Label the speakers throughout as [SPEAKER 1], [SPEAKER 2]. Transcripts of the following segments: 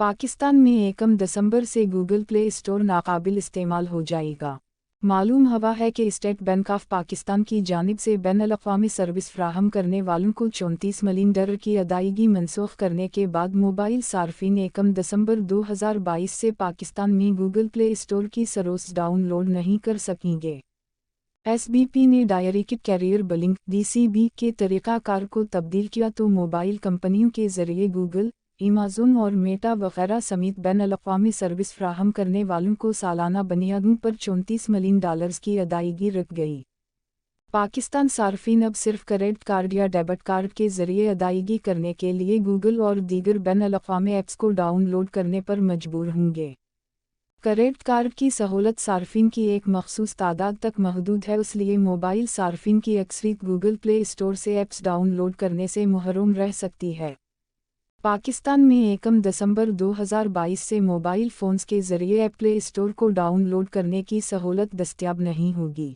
[SPEAKER 1] पाकिस्तान में 1 दिसंबर से Google play store नाकाबिल इस्तेमाल हो जाएगा। मालूम हुआ है कि स्टेट बैंक ऑफ पाकिस्तान की जानिब से बैनुल-अक़वामी सर्विस फ्राहम करने वालों को $34 मिलियन की अदायगी मनसूख करने के बाद मोबाइल सार्फिन 1 दिसंबर 2022 से पाकिस्तान में गूगल प्ले स्टोर की सर्विस डाउनलोड नहीं कर सकेंगे। SBP ने डायरेक्ट कैरियर बिलिंग DCB के तरीक़ाकार को तब्दील किया तो मोबाइल कंपनियों के ज़रिए गूगल, अमेज़न और मेटा वगैरह समेत बैनुल-अक़वामी सर्विस फ्राहम करने वालों को सालाना बुनियादों पर $34 मिलियन की अदायगी रख गई। पाकिस्तान सार्फिन अब सिर्फ क्रेडिट कार्ड या डेबिट कार्ड के ज़रिए अदायगी करने के लिए गूगल और दीगर बैनुल-अक़वामी ऐप्स को डाउनलोड करने पर मजबूर होंगे। क्रेडिट कार्ड की सहूलत सार्फिन की एक मखसूस तादाद तक महदूद है, इसलिए मोबाइल सार्फिन की अक्सरियत गूगल प्ले स्टोर से ऐप्स डाउनलोड करने से महरूम रह सकती है। पाकिस्तान में 1 दिसंबर 2022 से मोबाइल फ़ोन्स के ज़रिए ऐप प्ले स्टोर को डाउनलोड करने की सहूलत दस्तयाब नहीं होगी।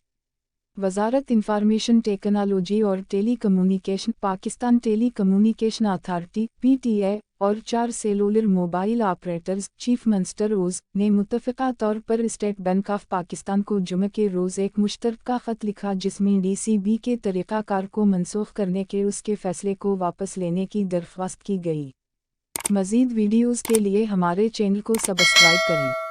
[SPEAKER 1] वज़ारत इंफॉर्मेशन टेक्नोलॉजी और telecommunication Pakistan telecommunication authority PTI और 4 cellular mobile operators chief minister ओज़ ने मुत्तफ़िक़ा तौर पर स्टेट बैंक ऑफ पाकिस्तान को जुमे के रोज़ एक मुश्तरका ख़त लिखा जिसमें DCB के तरीक़ाकार को मनसूख करने के उसके फ़ैसले को वापस लेने की दरख्वास्त की गई। मज़ीद वीडियोज़ के लिए हमारे चैनल को सब्सक्राइब करें।